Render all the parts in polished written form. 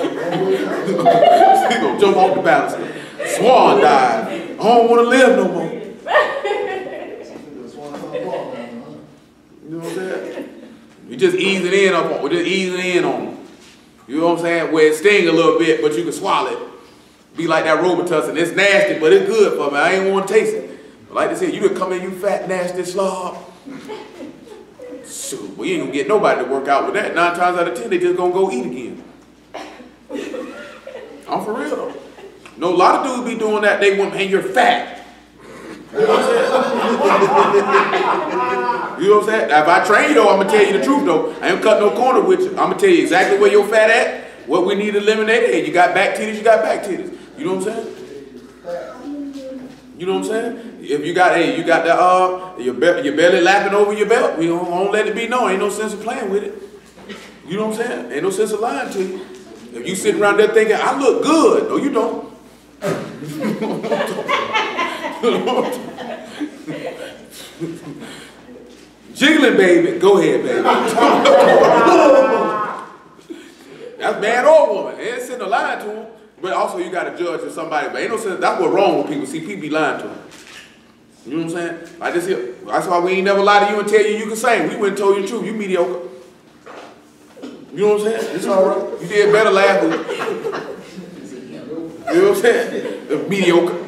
He gonna jump off the balance. Swan dive. I don't want to live no more. You know what I'm saying? You just easing in up on. We're just easing in on them. You know what I'm saying? Where it sting a little bit, but you can swallow it. Be like that Robitussin. It's nasty, but it's good for me. I ain't want to taste it. But like they said, you could come in, you fat, nasty slob. Shoot, well, you ain't gonna get nobody to work out with that. 9 times out of 10, they just gonna go eat again. I'm for real though. No, a lot of dudes be doing that. They want, man, you're fat. You know what I'm saying? You know what I'm saying? Now, if I train you though, I'm gonna tell you the truth though. I ain't cut no corner with you. I'm gonna tell you exactly where you're fat at, what we need to eliminate. Hey, you got back titties, you got back titties. You know what I'm saying? You know what I'm saying? If you got, hey, you got the your belly lapping over your belt, we don't let it be known. Ain't no sense of playing with it. You know what I'm saying? Ain't no sense of lying to you. If you sitting around there thinking, I look good, no, you don't. Jiggling, baby. Go ahead, baby. That's man or woman. They ain't sitting there lying to them. But also you got to judge if somebody, but ain't no sense, that's what's wrong with people. See, people be lying to them. You know what I'm saying? Like this here, that's why we ain't never lie to you and tell you you can sing. We wouldn't told you the truth. You mediocre. You know what I'm saying? It's all right. You did better last week. You know what I'm saying? Mediocre.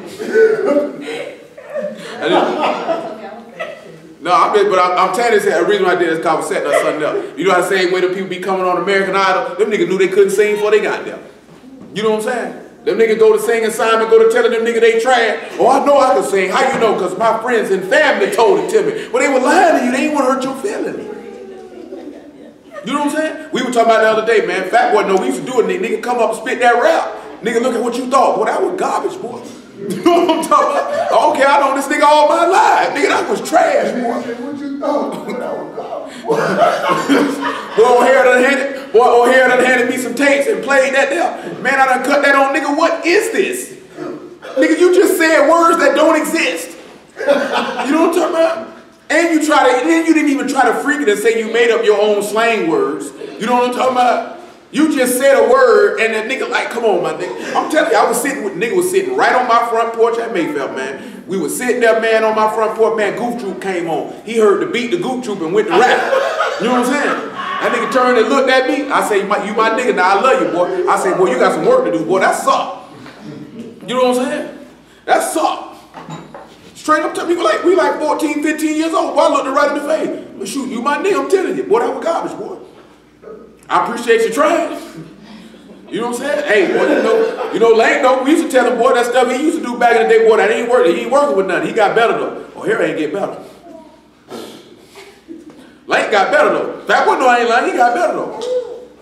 No, I'm telling you, the reason why I did this call was setting up something else. You know how the same way the people be coming on American Idol? Them niggas knew they couldn't sing before they got there. You know what I'm saying? Them niggas go to sing assignment, go to telling them niggas they trash. Oh, I know I can sing. How you know? Because my friends and family told it to me. Well, they were lying to you. They didn't want to hurt your feelings. You know what I'm saying? We were talking about the other day, man. Fat boy, no, we used to do it. Nigga come up and spit that rap. Nigga, look at what you thought. Boy, that was garbage, boy. You know what I'm talking about? Okay, I know this nigga all my life. Nigga, that was trash, boy. What you thought? Boy, that was garbage. Boy, O'Hare done handed me some tapes and played that there. Man, I done cut that on, nigga. What is this? Nigga, you just said words that don't exist. You know what I'm talking about? And you didn't even try to freak it and say you made up your own slang words. You know what I'm talking about? You just said a word and that nigga like, come on, my nigga. I'm telling you, nigga was sitting right on my front porch at Mayfield, man. We was sitting there, man, on my front porch, man, Goof Troop came on. He heard the beat, the Goof Troop, and went to rap. You know what I'm saying? That nigga turned and looked at me. I say, you my nigga, now I love you, boy. I say, boy, you got some work to do, boy. That suck. You know what I'm saying? That suck. Straight up to me, we like 14, 15 years old. Boy, I looked her right in the face. But shoot, you my nigga, I'm telling you. Boy, that was garbage, boy. I appreciate you trying. You know what I'm saying? Hey, boy, you know, Lane, though, we used to tell him, boy, that stuff he used to do back in the day, boy, that ain't working. He ain't working with nothing. He got better, though. Oh, here ain't get better. Lane got better, though. Fat boy, no, I ain't lying. He got better, though.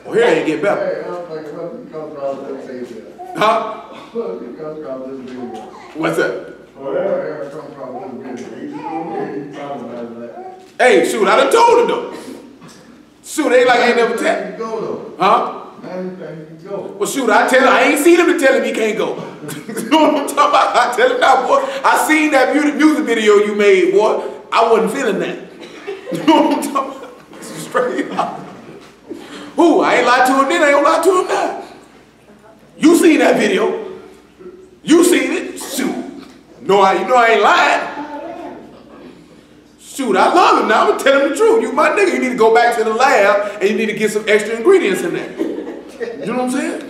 Oh, here ain't get better. Hey, I'm thinking, what comes from this video? Huh? What comes from this video? What's that? Where comes from this video? Hey, shoot, I done told him, though. Shoot, they like I ain't never tell him. Huh? Well, shoot, I ain't seen him to tell him he can't go. You know what I'm talking about? I tell him now, boy, I seen that music video you made, boy. I wasn't feeling that. You know what I'm talking about? Straight up. Who? I ain't lied to him then, I ain't gonna lie to him now. You seen that video. You seen it. Shoot. No, you know I ain't lying. Shoot, I love him now. I'm gonna tell him the truth. You my nigga. You need to go back to the lab and you need to get some extra ingredients in there. You know what I'm saying?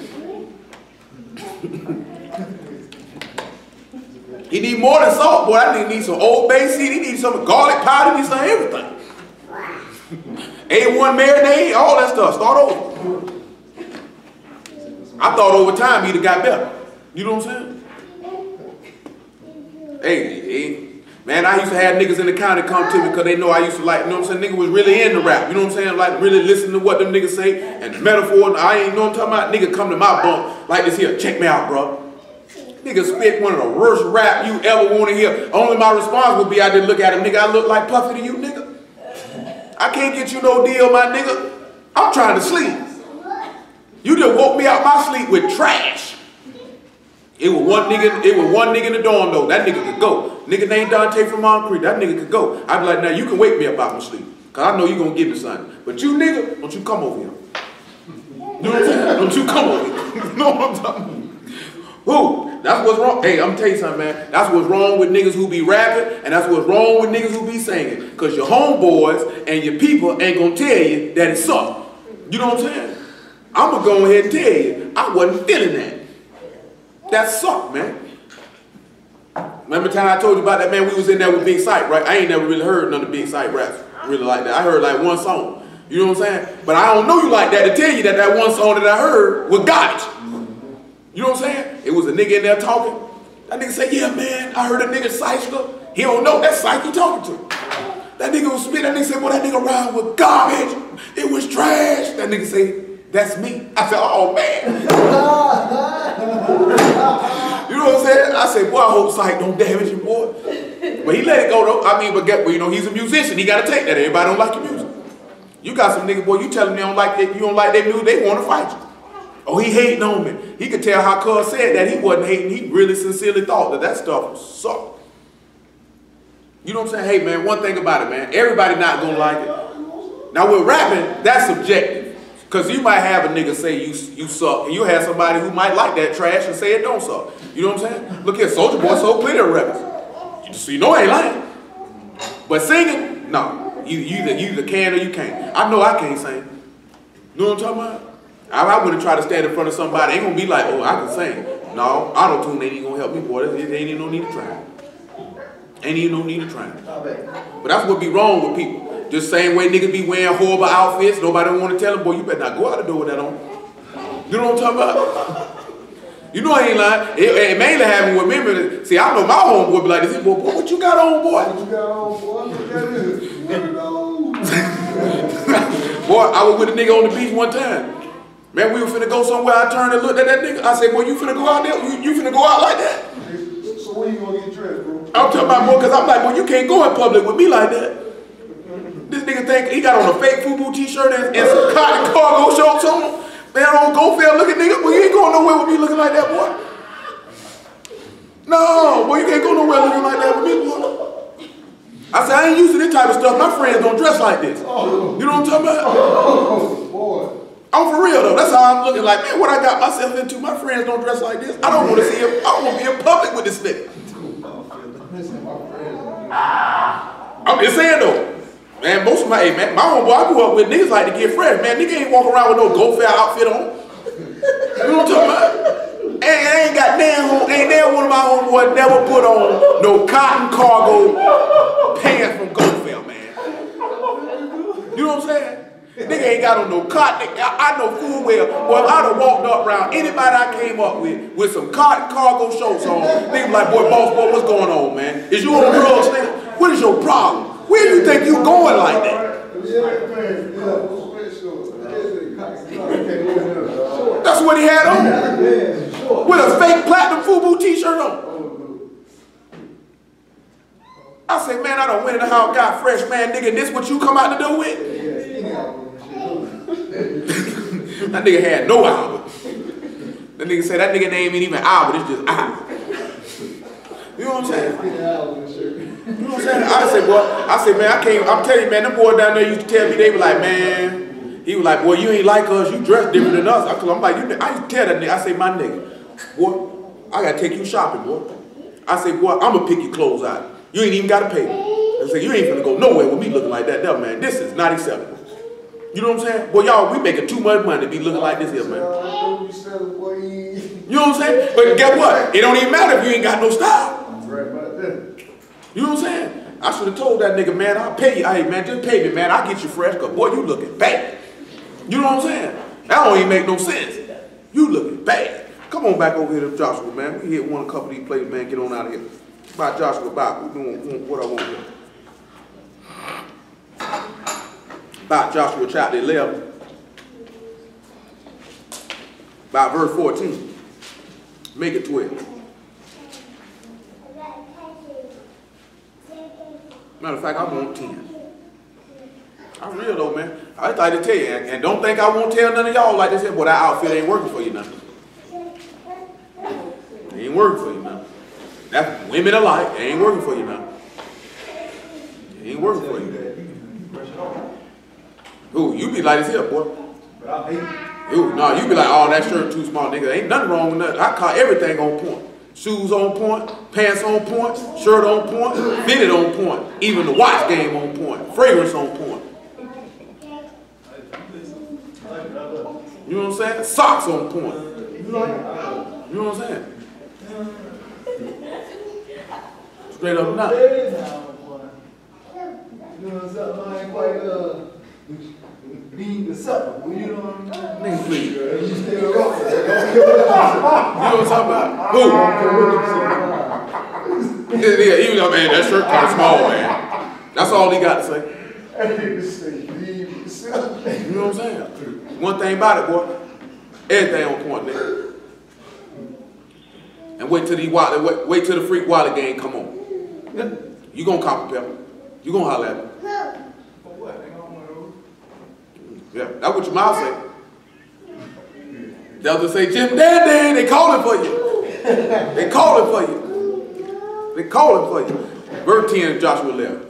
He need more than salt, boy. I need some Old Bay seed. He need some garlic powder. He need some everything. A1 marinade, all that stuff. Start over. I thought over time he'd have got better. You know what I'm saying? Hey. Man, I used to have niggas in the county come to me because they know I used to like, you know what I'm saying, nigga was really into rap, you know what I'm saying, like really listen to what them niggas say, and the metaphor, I ain't know what I'm talking about, nigga come to my bump like this here, check me out, bro. Nigga spit one of the worst rap you ever want to hear. Only my response would be I did look at him, nigga, I look like Puffy to you, nigga. I can't get you no deal, my nigga. I'm trying to sleep. You just woke me out my sleep with trash. It was one nigga in the dorm though. That nigga could go. Nigga named Dante from Mount Creek. That nigga could go. I'd be like, now you can wake me up out my sleep. Cause I know you gonna give me something. But you nigga, don't you come over here. You know what I'm saying? Don't you come over here. know what I'm talking about? Who? That's what's wrong. Hey, I'm gonna tell you something, man. That's what's wrong with niggas who be rapping, and that's what's wrong with niggas who be singing. Because your homeboys and your people ain't gonna tell you that it sucked. You know what I'm saying? I'm gonna go ahead and tell you, I wasn't feeling that. That sucked, man. Remember the time I told you about that, man? We was in there with Big Sight, right? I ain't never really heard none of Big Sight raps really like that. I heard like one song. You know what I'm saying? But I don't know you like that to tell you that that one song that I heard was garbage. You know what I'm saying? It was a nigga in there talking. That nigga say, yeah, man, I heard a nigga Seister. He don't know that Psyche talking to. That nigga was spit. That nigga said, well, that nigga rhyme with garbage. It was trash. That nigga say, that's me. I said, oh, man. You know what I'm saying? I said, boy, I hope Psyche don't damage him, boy. But he let it go, though. I mean, but you know, he's a musician. He got to take that. Everybody don't like your music. You got some niggas, boy, you tell them they don't like it, you don't like their music, they want to fight you. Oh, he hating on me. He could tell how Cuz said that he wasn't hating. He really sincerely thought that that stuff sucked. You know what I'm saying? Hey, man, one thing about it, man. Everybody not going to like it. Now, with rapping, that's subjective. Because you might have a nigga say you suck, and you have somebody who might like that trash and say it don't suck. You know what I'm saying? Look here, Soulja Boy sold plenty of records. So you know I ain't lying. But singing, no. You either can or you can't. I know I can't sing. You know what I'm talking about? I wouldn't try to stand in front of somebody. Ain't gonna be like, oh, I can sing. No, auto-tune ain't even gonna help me, boy. It ain't even no need to try. Ain't even no need to try. But that's what be wrong with people. Just same way niggas be wearing horrible outfits. Nobody want to tell them, boy, you better not go out the door with that on. You know what I'm talking about? You know I ain't lying. It mainly happened with me. See, I know my homeboy be like this. Boy, what you got on, boy? What you got on, boy? Look at this. Boy, I was with a nigga on the beach one time. Man, we were finna go somewhere. I turned and looked at that nigga. I said, boy, you finna go out there? You finna go out like that? So when you gonna get dressed, bro? I'm talking about, boy, because I'm like, boy, you can't go in public with me like that. This nigga think he got on a fake FUBU t-shirt and some cotton cargo shorts on. Man, on go fair looking nigga. Boy, you ain't going nowhere with me looking like that, boy. No, boy, you can't go nowhere looking like that with me, boy. I said, I ain't used to this type of stuff. My friends don't dress like this. You know what I'm talking about? Oh, boy. I'm for real though. That's how I'm looking. Like, man, what I got myself into. My friends don't dress like this. I don't want to see him. I don't want to be in public with this nigga. I'm just saying though. Man, most of my homeboy I grew up with, niggas like to get fresh. Man, nigga ain't walking around with no Go Fair outfit on. You know what I'm talking about? Ain't got damn one of my homeboys never put on no cotton cargo pants from Go Fair, man. You know what I'm saying? Nigga ain't got on no cotton. I know full well, boy, if I'd have walked up around anybody I came up with some cotton cargo shorts on, nigga like, boy, boss, boy, what's going on, man? Is you on drugs, nigga? What is your problem? Where do you think you going like that? That's what he had on. With a fake platinum FUBU t-shirt on. I said, man, I done went in the house, got fresh, man, nigga, this what you come out the door with? That nigga had no Albert. That nigga said that nigga name ain't even Albert, it's just Albert. You know what I'm saying? You know what I'm saying? I said, man, I'm telling you, man, them boys down there used to tell me, they were like, man, he was like, boy, you ain't like us, you dress different than us. I'm like, I used to tell that nigga, I say, my nigga, boy, I gotta take you shopping, boy. I say, boy, I'm gonna pick your clothes out. You ain't even gotta pay me. I say, you ain't finna go nowhere with me looking like that, no, man. This is not acceptable. You know what I'm saying? Boy, y'all, we making too much money to be looking like this here, man. You know what I'm saying? But guess what? It don't even matter if you ain't got no style. You know what I'm saying? I should have told that nigga, man, I'll pay you. Hey, man, just pay me, man. I'll get you fresh, because, boy, you looking bad. You know what I'm saying? That don't even make no sense. You looking bad. Come on back over here to Joshua, man. We hit one couple of these places, man. Get on out of here. By Joshua, about what I want to do. About Joshua chapter 11. About verse 14. Make it 12. Matter of fact, I want 10. I'm real though, man. I just like to tell you, and don't think I won't tell none of y'all like this here, boy, that outfit ain't working for you now. It ain't working for you now. That's women alike. It ain't working for you now. It ain't working for you. Who? You be like this here, boy. But I hate No, you be like, oh, that shirt too small, nigga. Ain't nothing wrong with that. I call everything on point. Shoes on point, pants on point, shirt on point, fitted on point. Even the watch game on point, fragrance on point. You know what I'm saying? Socks on point. You know what I'm saying? Straight up and down. You know something, I ain't quite being the supper. You know what I'm saying? Nigga, please. You still rock. You know what I'm talking about? Who? Yeah, even though, man, that shirt kind of small, man. That's all he got to say. You know what I'm saying? One thing about it, boy, everything on point, nigga. And wait till the freak wallet game come on. You gonna cop a pepper. You gonna holler at me. Yeah, that's what your mouth say. They'll just say, Jim Dandy, they calling for you. They calling for you. They calling for you. Verse 10 of Joshua 11.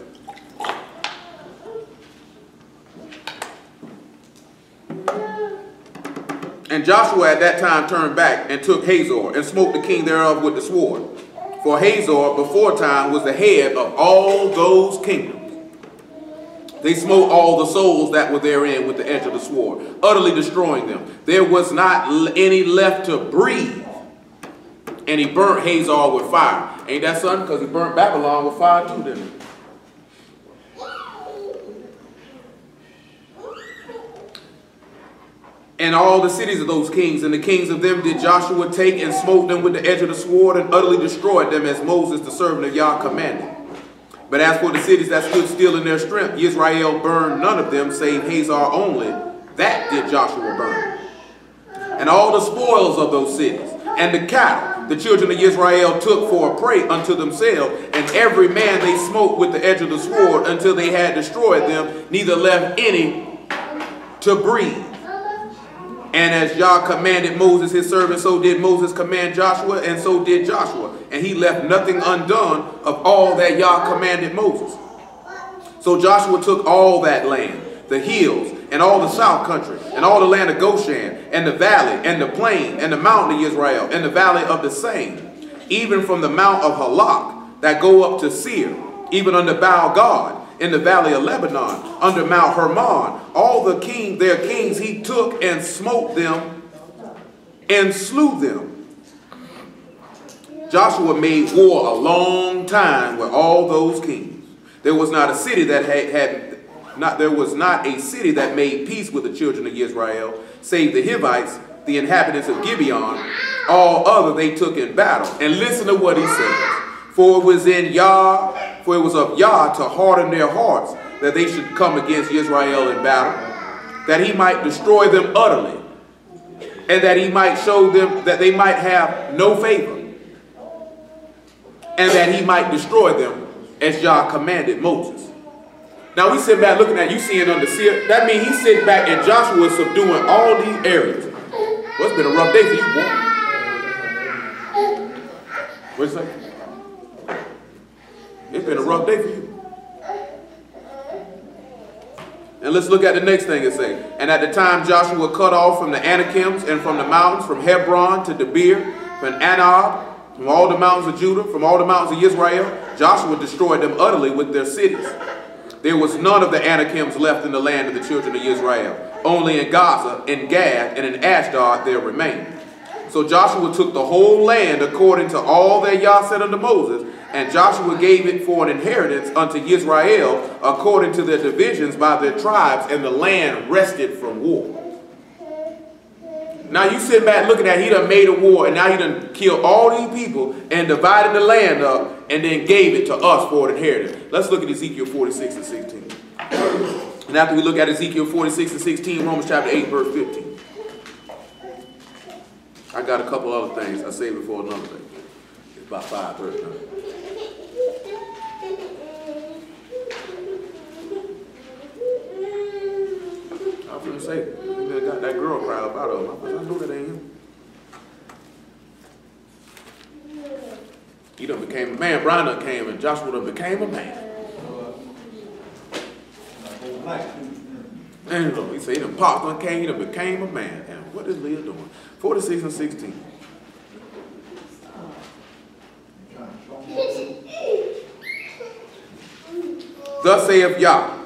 And Joshua at that time turned back and took Hazor and smote the king thereof with the sword. For Hazor before time was the head of all those kingdoms. They smote all the souls that were therein with the edge of the sword, utterly destroying them. There was not any left to breathe. And he burnt Hazor with fire. Ain't that something? Because he burnt Babylon with fire too, didn't he? And all the cities of those kings, and the kings of them did Joshua take and smote them with the edge of the sword and utterly destroyed them as Moses the servant of Yah commanded. But as for the cities that stood still in their strength, Israel burned none of them save Hazor only. That did Joshua burn. And all the spoils of those cities and the cattle the children of Israel took for a prey unto themselves, and every man they smote with the edge of the sword until they had destroyed them, neither left any to breathe. And as Yah commanded Moses his servant, so did Moses command Joshua, and so did Joshua. And he left nothing undone of all that Yah commanded Moses. So Joshua took all that land, the hills, and all the south country, and all the land of Goshen, and the valley, and the plain, and the mountain of Israel, and the valley of the same, even from the mount of Halak that go up to Seir, even unto Baal God, in the valley of Lebanon, under Mount Hermon. All their kings he took and smote them and slew them. Joshua made war a long time with all those kings. There was not a city that made peace with the children of Israel, save the Hivites, the inhabitants of Gibeon. All other they took in battle. And listen to what he says. For it was of Yah to harden their hearts, that they should come against Israel in battle, that he might destroy them utterly, and that he might show them that they might have no favor, and that he might destroy them as Yah commanded Moses. Now we sit back looking at you seeing under Seir. That means he's sitting back and Joshua is subduing all these areas. Well, it's been a rough day for you, boy. What'd you say? It's been a rough day for you. And let's look at the next thing it says. And at the time Joshua cut off from the Anakims and from the mountains, from Hebron to Debir, from Anab, from all the mountains of Judah, from all the mountains of Israel, Joshua destroyed them utterly with their cities. There was none of the Anakims left in the land of the children of Israel. Only in Gaza, in Gad, and in Ashdod there remained. So Joshua took the whole land according to all that Yah said unto Moses, and Joshua gave it for an inheritance unto Israel according to their divisions by their tribes, and the land rested from war. Now you sit back looking at he done made a war, and now he done killed all these people and divided the land up and then gave it to us for an inheritance. Let's look at Ezekiel 46 and 16. And after we look at Ezekiel 46 and 16, Romans chapter 8, verse 15. I got a couple other things. I saved it for another day. It's about 5:30 now. I was going to say, you got that girl crowd about him. I know that ain't him. He done became a man. Brian done came and Joshua done became a man. And look, he said he done popped, done came, he done became a man. What is Leah doing? 46 and 16. Thus saith Yah,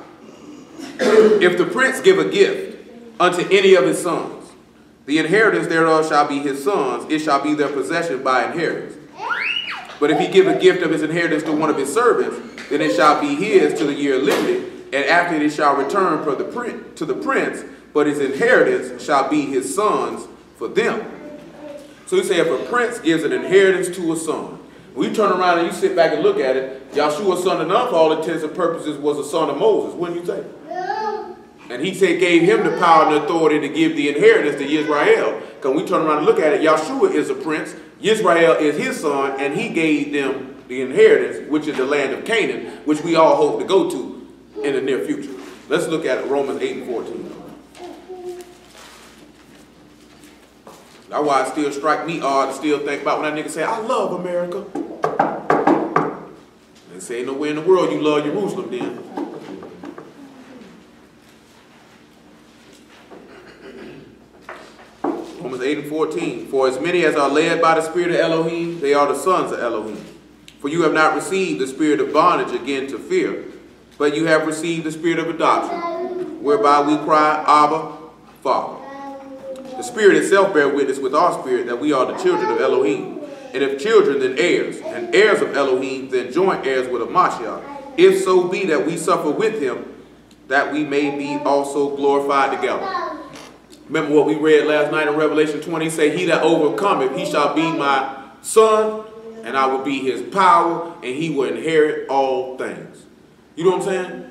if the prince give a gift unto any of his sons, the inheritance thereof shall be his sons, it shall be their possession by inheritance. But if he give a gift of his inheritance to one of his servants, then it shall be his to the year limited, and after it shall return to the prince, but his inheritance shall be his sons for them. So he said, if a prince gives an inheritance to a son, when you turn around and you sit back and look at it, Joshua, son of Nun, for all intents and purposes, was a son of Moses. Wouldn't you say? And he said, gave him the power and authority to give the inheritance to Israel. Because we turn around and look at it, Joshua is a prince, Israel is his son, and he gave them the inheritance, which is the land of Canaan, which we all hope to go to in the near future. Let's look at Romans 8 and 14. That's why it still strike me odd to still think about when that nigga say, I love America. They say, ain't nowhere in the world you love Jerusalem then. Romans 8 and 14. For as many as are led by the Spirit of Elohim, they are the sons of Elohim. For you have not received the spirit of bondage again to fear, but you have received the spirit of adoption, whereby we cry, Abba, Father. The Spirit itself bear witness with our spirit that we are the children of Elohim. And if children, then heirs, and heirs of Elohim, then joint heirs with a Mashiach. If so be that we suffer with him, that we may be also glorified together. Remember what we read last night in Revelation 20, say, he that overcometh, he shall be my son, and I will be his power, and he will inherit all things. You know what I'm saying?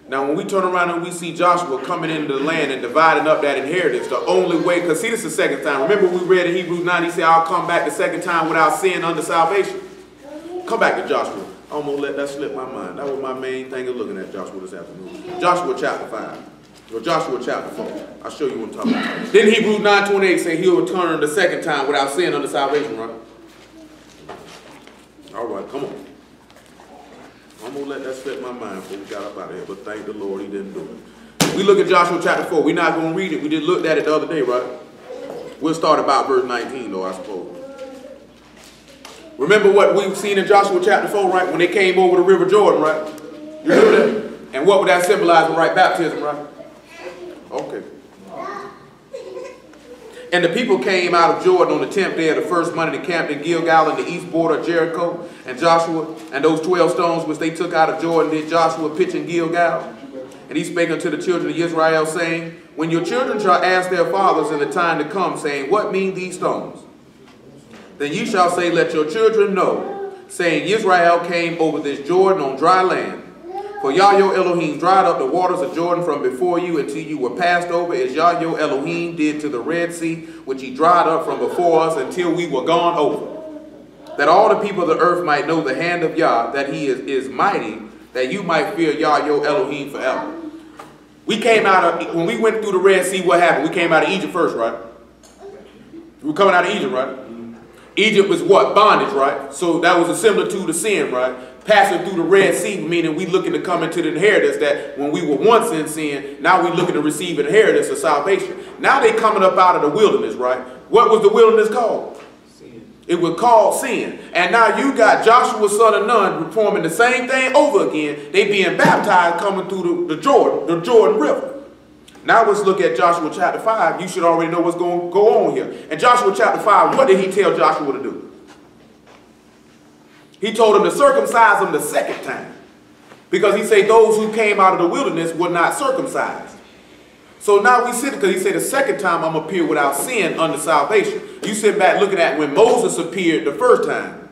Now, when we turn around and we see Joshua coming into the land and dividing up that inheritance, the only way, because see, this is the second time. Remember we read in Hebrews 9, he said, I'll come back the second time without sin under salvation. Come back to Joshua. I'm going to let that slip my mind. That was my main thing of looking at Joshua this afternoon. Joshua chapter 5. Or Joshua chapter 4. I'll show you what I'm talking about. Then Hebrews 9:28 say he'll return the second time without sin under salvation, right? All right, come on. I'm going to let that slip my mind before we got up out of here, but thank the Lord he didn't do it. We look at Joshua chapter 4. We're not going to read it. We just looked at it the other day, right? We'll start about verse 19, though, I suppose. Remember what we've seen in Joshua chapter 4, right? When they came over the river Jordan, right? You remember that? And what would that symbolize? Right? Baptism, right? Okay. And the people came out of Jordan on the 10th day of the first month and camped in Gilgal in the east border of Jericho. And Joshua and those 12 stones which they took out of Jordan did Joshua pitch in Gilgal. And he spake unto the children of Israel, saying, when your children shall ask their fathers in the time to come, saying, what mean these stones? Then ye shall say, let your children know, saying, Israel came over this Jordan on dry land. For Yah your Elohim dried up the waters of Jordan from before you until you were passed over, as Yah your Elohim did to the Red Sea, which he dried up from before us until we were gone over. That all the people of the earth might know the hand of Yah, that he is mighty, that you might fear Yah your Elohim forever. We came out of, when we went through the Red Sea, what happened? We came out of Egypt first, right? We were coming out of Egypt, right? Egypt was what? Bondage, right? So that was a similitude of sin, right? Passing through the Red Sea, meaning we looking to come into the inheritance that when we were once in sin, now we looking to receive an inheritance of salvation. Now they coming up out of the wilderness, right? What was the wilderness called? Sin. It was called sin. And now you got Joshua, son of Nun, performing the same thing over again. They being baptized coming through the Jordan River. Now let's look at Joshua chapter 5. You should already know what's going to go on here. In Joshua chapter 5, what did he tell Joshua to do? He told him to circumcise them the second time. Because he said those who came out of the wilderness were not circumcised. So now we sit, because he said the second time I'm appear without sin under salvation. You sit back looking at when Moses appeared the first time.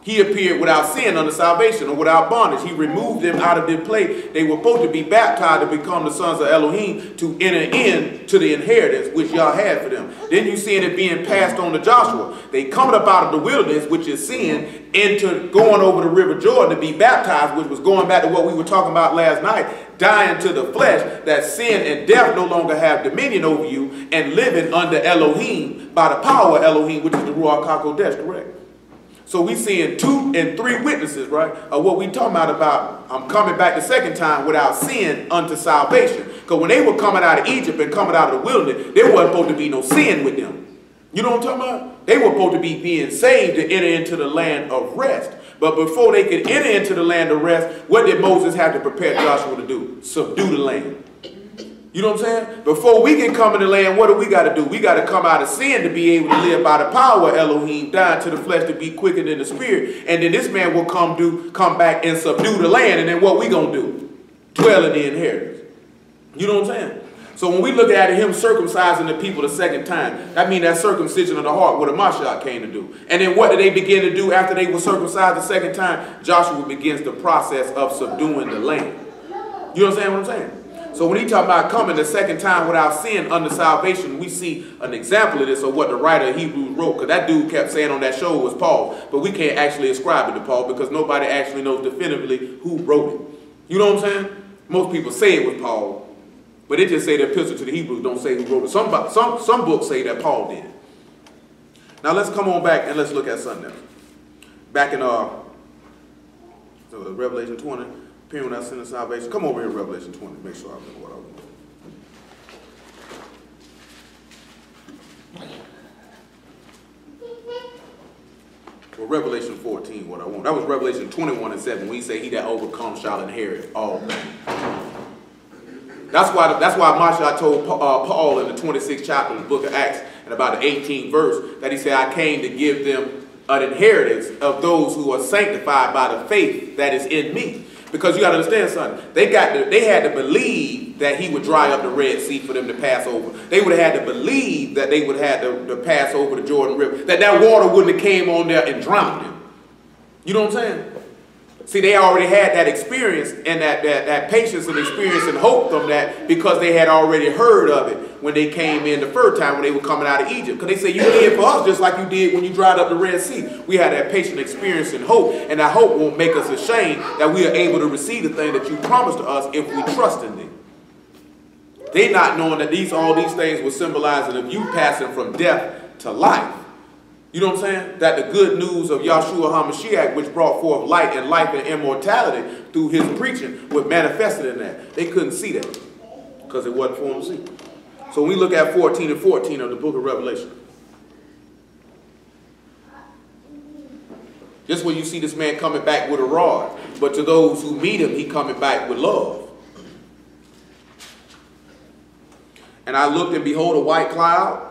He appeared without sin under salvation or without bondage. He removed them out of their place. They were supposed to be baptized to become the sons of Elohim to enter into the inheritance which Yah had for them. Then you see it being passed on to Joshua. They coming up out of the wilderness, which is sin, into going over the river Jordan to be baptized, which was going back to what we were talking about last night, dying to the flesh, that sin and death no longer have dominion over you, and living under Elohim by the power of Elohim, which is the Ruach HaKodesh, correct? So we seeing 2 and 3 witnesses, right, of what we talking about I'm coming back the second time without sin unto salvation. Because when they were coming out of Egypt and coming out of the wilderness, there wasn't supposed to be no sin with them. You know what I'm talking about? They were supposed to be being saved to enter into the land of rest. But before they could enter into the land of rest, what did Moses have to prepare Joshua to do? Subdue the land. You know what I'm saying? Before we can come in the land, what do we got to do? We got to come out of sin to be able to live by the power of Elohim, dying to the flesh to be quickened in the spirit. And then this man will come back and subdue the land. And then what we going to do? Dwell in the inheritance. You know what I'm saying? So when we look at him circumcising the people the second time, that means that circumcision of the heart, what the Mashiach came to do. And then what did they begin to do after they were circumcised the second time? Joshua begins the process of subduing the land. You understand what I'm saying? So when he talk about coming the second time without sin under salvation, we see an example of this, of what the writer of Hebrews wrote. Because that dude kept saying on that show it was Paul. But we can't actually ascribe it to Paul because nobody actually knows definitively who wrote it. You know what I'm saying? Most people say it was Paul. But it just say the epistle to the Hebrews don't say who wrote it. Some books say that Paul did. Now let's come on back and let's look at something else. Back in Revelation 20. Appearing without sin and salvation. Come over here in Revelation 20. Make sure I remember what I want. Well, Revelation 14, what I want. That was Revelation 21 and 7. When he say, he that overcomes shall inherit all things. That's why Mashiach told Paul in the 26th chapter of the book of Acts, and about the 18th verse, that he said, I came to give them an inheritance of those who are sanctified by the faith that is in me. Because you got to understand something. They had to believe that he would dry up the Red Sea for them to pass over. They would have had to believe that they would have had to pass over the Jordan River. That water wouldn't have came on there and drowned them. You know what I'm saying? See, they already had that experience and that patience and experience and hope from that because they had already heard of it when they came in the first time when they were coming out of Egypt. Because they said, you did for us just like you did when you dried up the Red Sea. We had that patient experience and hope, and that hope won't make us ashamed that we are able to receive the thing that you promised to us if we trust in them. They not knowing that all these things were symbolizing of you passing from death to life. You know what I'm saying? That the good news of Yahshua HaMashiach, which brought forth light and life and immortality through his preaching, was manifested in that. They couldn't see that because it wasn't for them to see. So when we look at 14 and 14 of the book of Revelation, this is where you see this man coming back with a rod. But to those who meet him, he coming back with love. And I looked, and behold, a white cloud.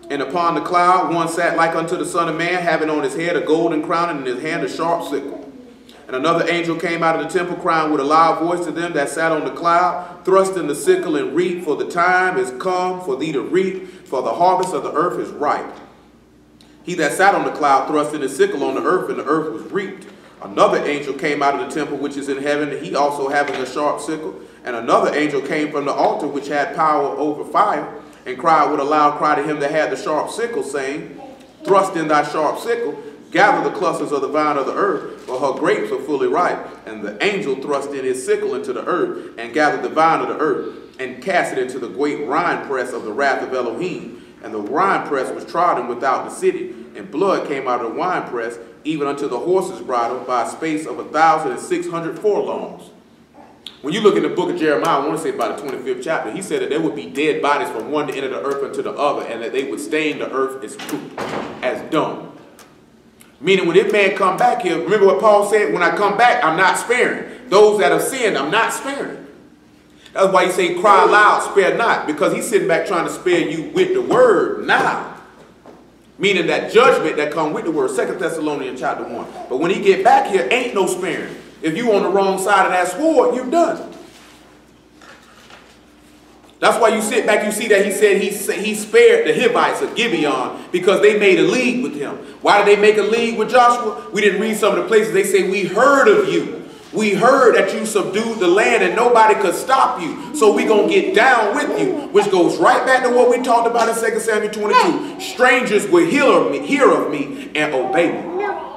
And upon the cloud one sat like unto the Son of Man, having on his head a golden crown, and in his hand a sharp sickle. And another angel came out of the temple, crying with a loud voice to them that sat on the cloud, thrust in the sickle and reap, for the time is come for thee to reap, for the harvest of the earth is ripe. He that sat on the cloud thrust in his sickle on the earth, and the earth was reaped. Another angel came out of the temple which is in heaven, he also having a sharp sickle. And another angel came from the altar which had power over fire, and cried with a loud cry to him that had the sharp sickle, saying, thrust in thy sharp sickle, gather the clusters of the vine of the earth, for her grapes are fully ripe. And the angel thrust in his sickle into the earth, and gathered the vine of the earth, and cast it into the great winepress of the wrath of Elohim. And the winepress was trodden without the city, and blood came out of the winepress, even unto the horse's bridle, by a space of 1,600 furlongs. When you look in the book of Jeremiah, I want to say about the 25th chapter, he said that there would be dead bodies from one end of the earth unto the other, and that they would stain the earth as poop, as dung. Meaning when this man come back here, remember what Paul said, when I come back, I'm not sparing. Those that have sinned, I'm not sparing. That's why he say, cry loud, spare not, because he's sitting back trying to spare you with the word now. Meaning that judgment that come with the word, 2 Thessalonians chapter 1. But when he get back here, ain't no sparing. If you on the wrong side of that sword, you're done. That's why you sit back, you see that he said he spared the Hivites of Gibeon because they made a league with him. Why did they make a league with Joshua? We didn't read some of the places. They say, we heard of you. We heard that you subdued the land and nobody could stop you. So we're going to get down with you. Which goes right back to what we talked about in 2 Samuel 22. Strangers will hear of me and obey me. No.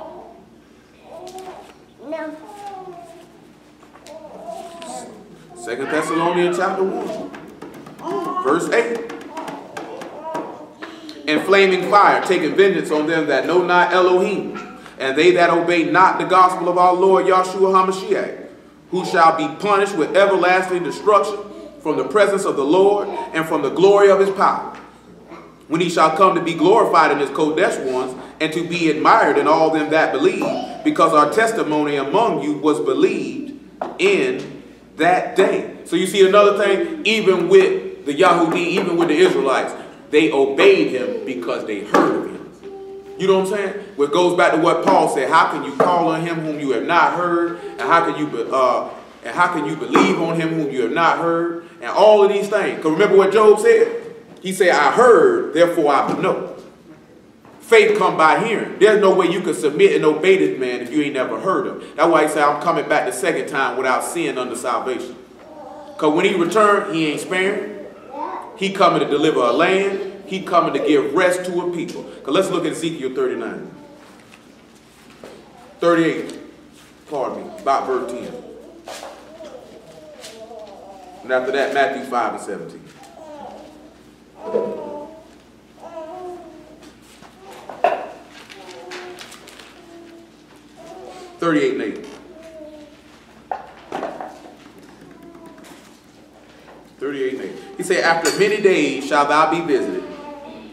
2 Thessalonians chapter 1, verse 8. And flaming fire, taking vengeance on them that know not Elohim, and they that obey not the gospel of our Lord Yahshua HaMashiach, who shall be punished with everlasting destruction. For from the presence of the Lord and from the glory of his power. When he shall come to be glorified in his Kodesh ones, and to be admired in all them that believe, because our testimony among you was believed in that day. So you see another thing, even with the Yahudi, even with the Israelites, they obeyed him because they heard of him. You know what I'm saying? Well, it goes back to what Paul said. How can you call on him whom you have not heard? And how can you believe on him whom you have not heard? And all of these things. Because remember what Job said? He said, I heard, therefore I know. Faith come by hearing. There's no way you can submit and obey this man if you ain't never heard him. That's why he said, I'm coming back the second time without sin under salvation. Because when he returned, he ain't sparing. He coming to deliver a land. He coming to give rest to a people. Because let's look at Ezekiel 38, pardon me, about verse 10. And after that, Matthew 5 and 17. (38 and 8). 38 and 8. He said, after many days shalt thou be visited.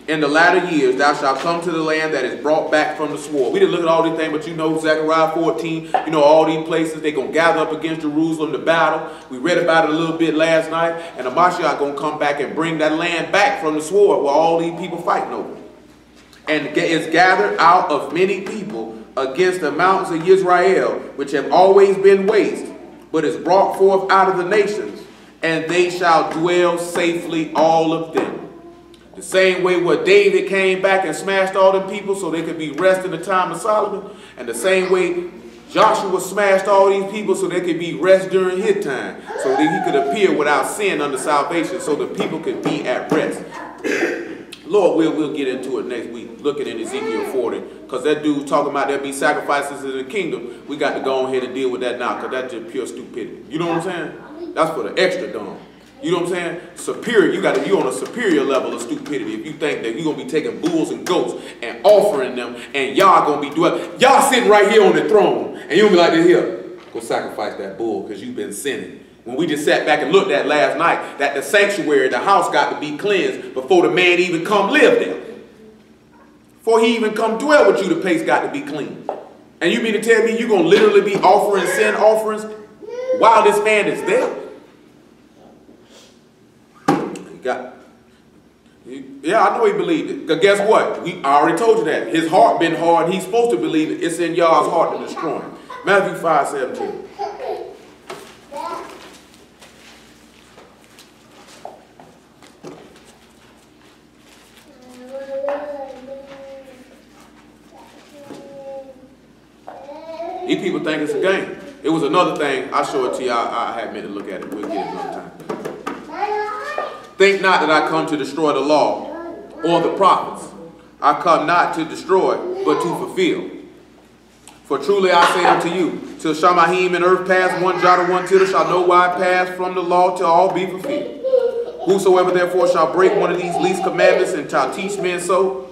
In the latter years thou shalt come to the land that is brought back from the sword. We didn't look at all these things, but you know Zechariah 14, you know all these places, they're going to gather up against Jerusalem to battle. We read about it a little bit last night, and the Mashiach going to come back and bring that land back from the sword where all these people fighting over. And is gathered out of many people against the mountains of Israel, which have always been waste, but is brought forth out of the nations, and they shall dwell safely, all of them. The same way where David came back and smashed all them people so they could be rest in the time of Solomon, and the same way Joshua smashed all these people so they could be rest during his time, so that he could appear without sin under salvation, so the people could be at rest. Lord, we'll get into it next week, looking at Ezekiel 40, because that dude talking about there'll be sacrifices in the kingdom. We got to go on ahead and deal with that now, because that's just pure stupidity. You know what I'm saying? That's for the extra dumb. You know what I'm saying? Superior, you on a superior level of stupidity if you think that you're going to be taking bulls and goats and offering them, and y'all going to be doing, y'all sitting right here on the throne, and you'll be like this here, go sacrifice that bull because you've been sinning. When we just sat back and looked at last night, that the sanctuary, the house got to be cleansed before the man even come live there. Before he even come dwell with you, the place got to be clean. And you mean to tell me you're going to literally be offering sin offerings while this man is there? Yeah, I know he believed it. Because guess what? I already told you that. His heart been hard. He's supposed to believe it. It's in y'all's heart to destroy him. Matthew 5, 17. These people think it's a game. It was another thing. I'll show it to you. I had meant to look at it. We'll get it another time. Think not that I come to destroy the law or the prophets. I come not to destroy, but to fulfill. For truly I say unto you, till Shamahim and earth pass, one jot or one tittle shall no wise pass from the law till all be fulfilled. Whosoever therefore shall break one of these least commandments and shall teach men so,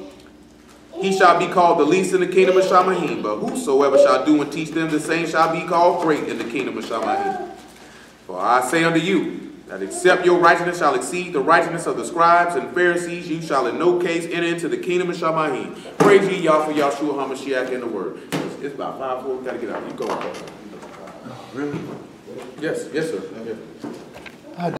he shall be called the least in the kingdom of Shamahim. But whosoever shall do and teach them, the same shall be called great in the kingdom of Shamahim. For I say unto you, that except your righteousness shall exceed the righteousness of the scribes and Pharisees, you shall in no case enter into the kingdom of Shamahim. Praise ye Yah for Yahshua HaMashiach in the word. It's about 5:04. We got to get out. You go. Really? Yes, sir. Yeah.